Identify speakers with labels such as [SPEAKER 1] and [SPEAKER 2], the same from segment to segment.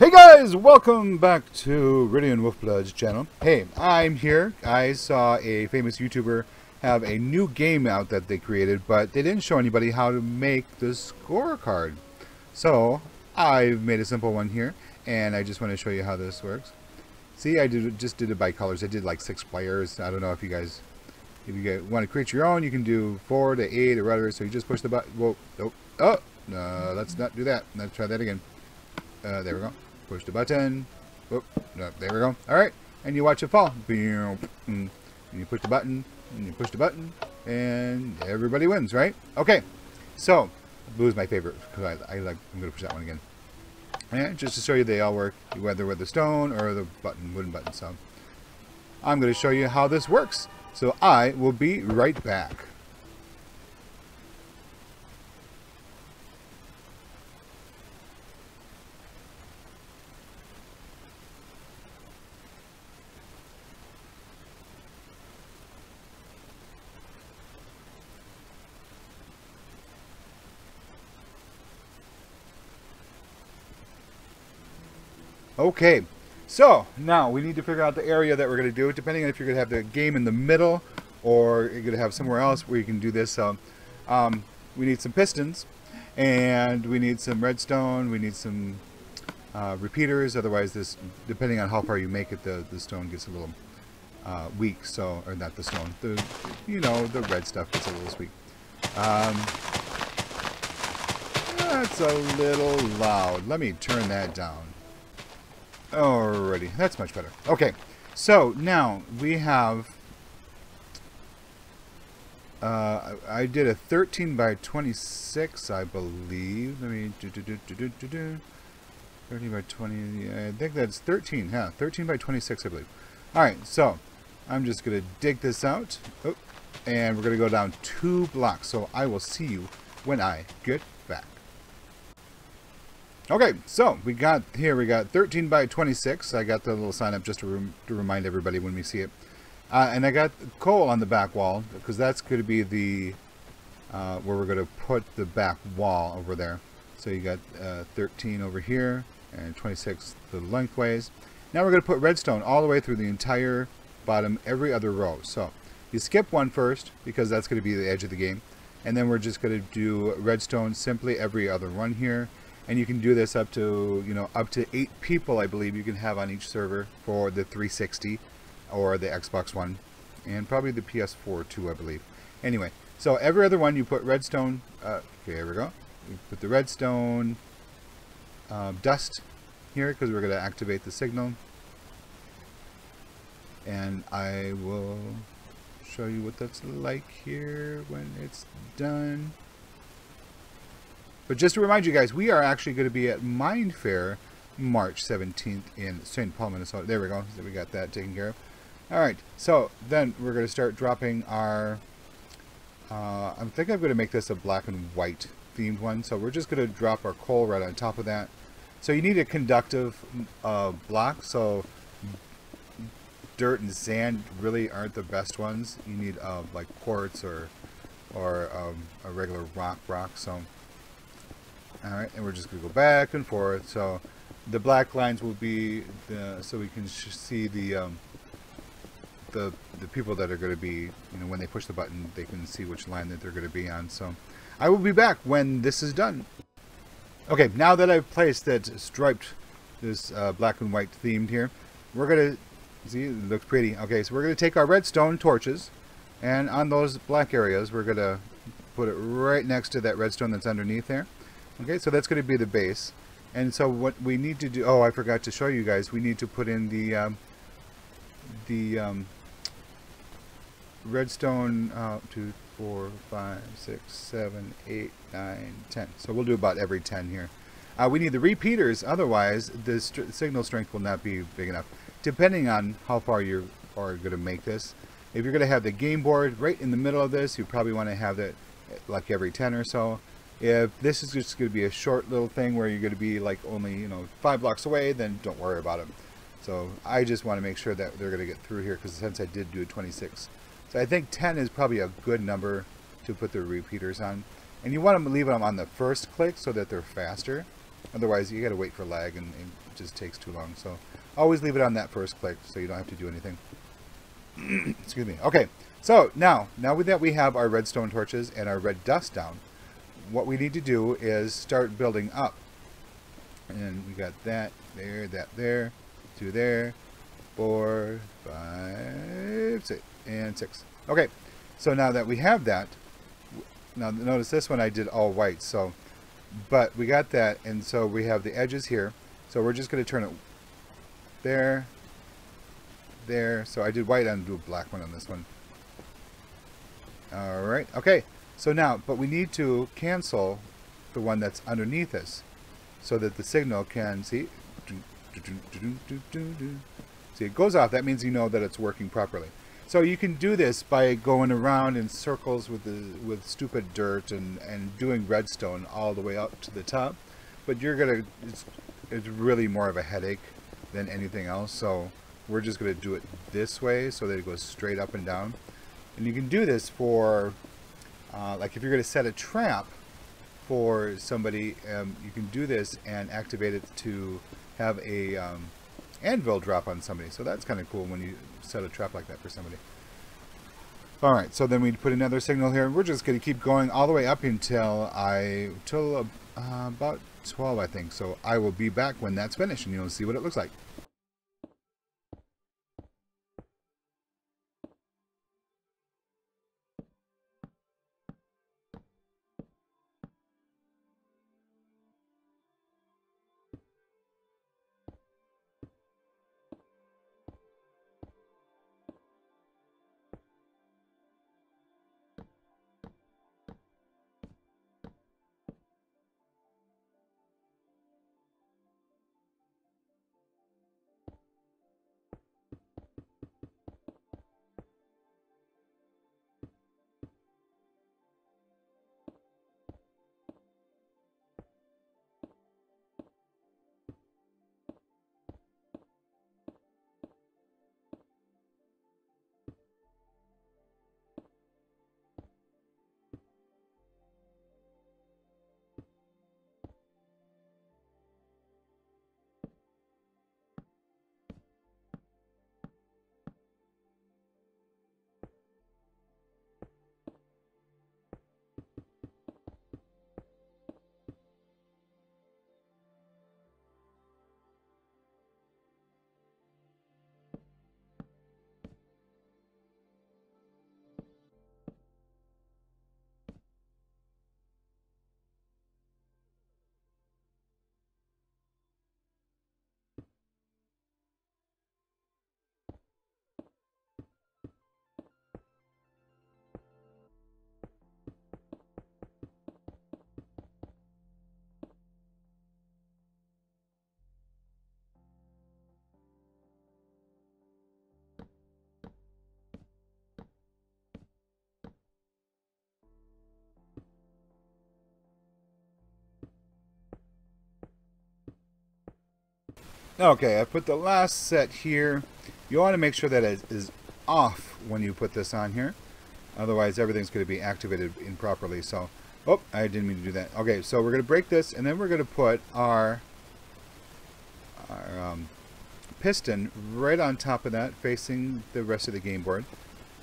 [SPEAKER 1] Hey guys, welcome back to Ridion Wolfblood's channel. Hey, I'm here. I saw a famous YouTuber have a new game out that they created, but they didn't show anybody how to make the scorecard. So, I've made a simple one here, and I just want to show you how this works. See, I just did it by colors. I did like 6 players. I don't know if you guys want to create your own, you can do 4 to 8 or whatever. So you just push the button. Whoa, nope. Oh, no, let's not do that. Let's try that again. There we go. Push the button. Whoop, no, there we go. Alright, and you watch it fall. And you push the button, and you push the button, and everybody wins, right? Okay, so, blue is my favorite, because I'm going to push that one again. And just to show you they all work, whether with the stone or the wooden button. So, I'm going to show you how this works. So, I will be right back. Okay, so now we need to figure out the area that we're going to do, depending on if you're going to have the game in the middle or you're going to have somewhere else where you can do this. So we need some pistons, and we need some redstone, we need some repeaters. Otherwise, this, depending on how far you make it, the stone gets a little weak. So, or not the stone, the red stuff gets a little weak. That's a little loud. Let me turn that down. Alrighty, that's much better. Okay, so now we have, I did a 13 by 26, I believe. Let me 13 by 20. I think that's 13. Yeah, 13 by 26, I believe. All right, so I'm just gonna dig this out, and we're gonna go down 2 blocks. So I will see you when I get back. Okay, so we got 13 by 26. I got the little sign up just to remind everybody when we see it. And I got coal on the back wall, because that's going to be the where we're going to put the back wall over there. So you got 13 over here and 26 the lengthways. Now we're going to put redstone all the way through the entire bottom, every other row. So you skip one first, because that's going to be the edge of the game. And then we're just going to do redstone simply every other one here. And you can do this up to, up to 8 people, I believe, you can have on each server for the 360 or the Xbox One, and probably the PS4 too, I believe. Anyway, so every other one you put redstone. Okay, here we go. We put the redstone dust here, because we're going to activate the signal. And I will show you what that's like here when it's done. But just to remind you guys, we are actually going to be at Mind Fair March 17th in St. Paul, Minnesota. There we go. So we got that taken care of. Alright, so then we're going to start dropping our... I think I'm going to make this a black and white themed one. So we're just going to drop our coal right on top of that. So you need a conductive block. So dirt and sand really aren't the best ones. You need like quartz or a regular rock. So... Alright, and we're just going to go back and forth. So the black lines will be so we can see the people that are going to be, when they push the button, they can see which line that they're going to be on. So I will be back when this is done. Okay, now that I've placed that striped, this black and white themed here, we're going to, see, it looks pretty. Okay, so we're going to take our redstone torches, and on those black areas, we're going to put it right next to that redstone that's underneath there. Okay, so that's going to be the base. And so what we need to do, I forgot to show you guys, we need to put in the redstone 2, 4, 5, 6, 7, 8, 9, 10. So we'll do about every 10 here. We need the repeaters, otherwise the signal strength will not be big enough. Depending on how far you are going to make this. If you're going to have the game board right in the middle of this, you probably want to have that like every 10 or so. If this is just going to be a short little thing where you're going to be like only 5 blocks away, then don't worry about it. So I just want to make sure that they're going to get through here, because since I did do a 26, so I think 10 is probably a good number to put the repeaters on. And you want to leave them on the first click so that they're faster. Otherwise, you got to wait for lag, and it just takes too long. So always leave it on that first click, so you don't have to do anything. Excuse me. Okay, so now that we have our redstone torches and our red dust down, what we need to do is start building up. And we got that there, 2 there, 4, 5, 6, and 6. Okay, so now that we have that, now notice this one I did all white, so, but we got that, and so we have the edges here, so we're just going to turn it there, there, so I did white and do a black one on this one. Alright, okay, so now, but we need to cancel the one that's underneath this, so that the signal can, see, it goes off. That means you know that it's working properly. So you can do this by going around in circles with stupid dirt and doing redstone all the way up to the top. But you're gonna, it's really more of a headache than anything else. So we're just gonna do it this way so that it goes straight up and down. And you can do this for, like if you're gonna set a trap for somebody, you can do this and activate it to have a anvil drop on somebody. So that's kind of cool when you set a trap like that for somebody. Alright, so then we put another signal here. We're just going to keep going all the way up until about 12, I think. So I will be back when that's finished and you'll see what it looks like. Okay, I put the last set here. You want to make sure that it is off when you put this on here. Otherwise, everything's going to be activated improperly. So, oh, I didn't mean to do that. Okay, so we're going to break this, and then we're going to put our piston right on top of that, facing the rest of the game board,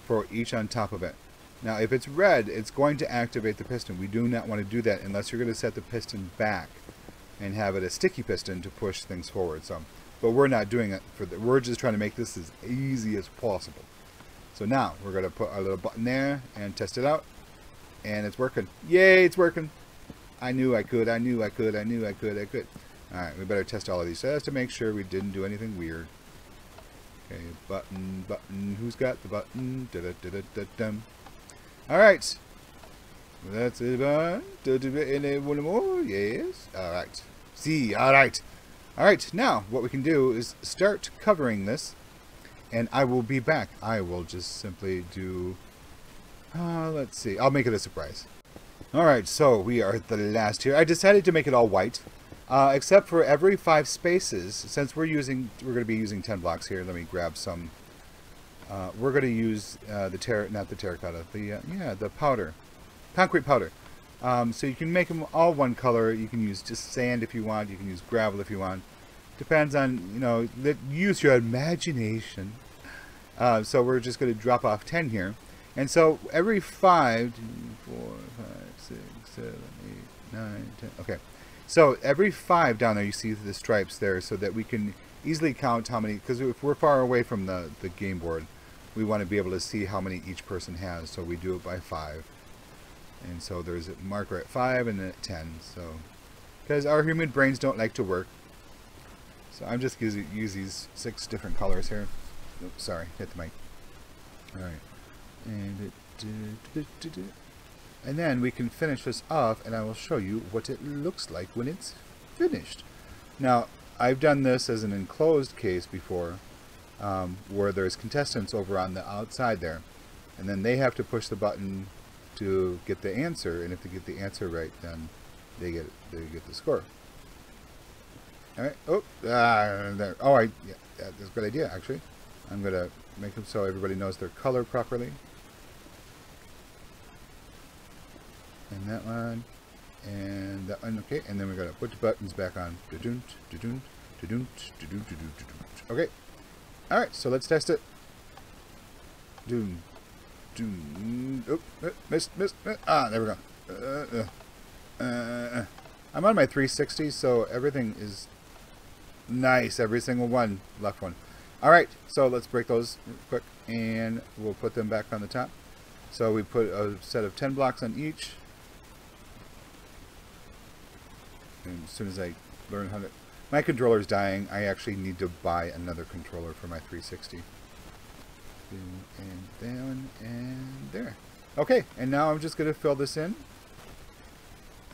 [SPEAKER 1] for each on top of it. Now, if it's red, it's going to activate the piston. We do not want to do that unless you're going to set the piston back and have it a sticky piston to push things forward. So, but we're not doing it for the, we're just trying to make this as easy as possible. So now we're going to put our little button there and test it out, and it's working. Yay, it's working. I knew I could, I knew I could, I knew I could, I could. Alright, we better test all of these just to make sure we didn't do anything weird. Okay, button, button, who's got the button? Da -da -da -da -da -dum. Alright. That's it, and one more, yes. Alright. See, alright. Alright, now what we can do is start covering this, and I will be back. I will just simply do, let's see, I'll make it a surprise. Alright, so we are at the last here. I decided to make it all white, except for every 5 spaces, since we're going to be using 10 blocks here. Let me grab some. We're going to use not the terracotta, the powder. Concrete powder. So you can make them all one color. You can use just sand if you want. You can use gravel if you want. Depends on, you know, use your imagination. So we're just going to drop off 10 here. And so every 5, 4, 5, 6, 7, 8, 9, 10. Okay. So every 5 down there, you see the stripes there, so that we can easily count how many, because if we're far away from the game board, we want to be able to see how many each person has. So we do it by 5. And so there's a marker at 5 and then at 10. So, because our human brains don't like to work. So I'm just going to use these 6 different colors here. Oops, sorry, hit the mic. Alright. And then we can finish this off, and I will show you what it looks like when it's finished. Now, I've done this as an enclosed case before, where there's contestants over on the outside there, and then they have to push the button to get the answer, and if they get the answer right, then they get the score. All right. Oh, there. Oh, yeah, that's a good idea actually. I'm gonna make them so everybody knows their color properly. And that one, and that one. Okay, and then we're gonna put the buttons back on. Okay. All right. So let's test it. Oh, missed. Ah, there we go. I'm on my 360, so everything is nice. Every single one, left one. All right, so let's break those quick, and we'll put them back on the top. So we put a set of 10 blocks on each. And as soon as I learn how to... My controller's dying. I actually need to buy another controller for my 360. And down and there. Okay, and now I'm just going to fill this in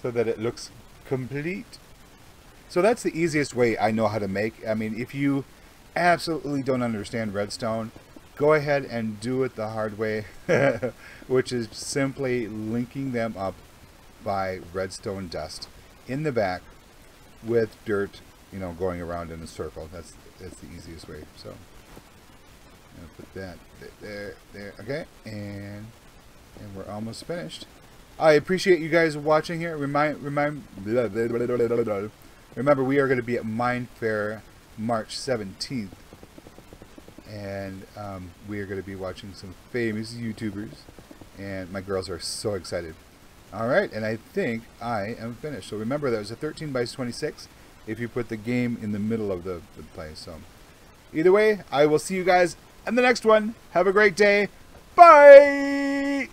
[SPEAKER 1] so that it looks complete. So that's the easiest way I know how to make. I mean, if you absolutely don't understand redstone, go ahead and do it the hard way, which is simply linking them up by redstone dust in the back with dirt, you know, going around in a circle. That's the easiest way. So I'll put that there, okay, and we're almost finished. I appreciate you guys watching here. Remember, we are going to be at Mine Fair March 17th, and we are going to be watching some famous YouTubers, and my girls are so excited. All right, and I think I am finished. So remember, that was a 13 by 26 if you put the game in the middle of the play. So either way, I will see you guys in the next one. Have a great day. Bye!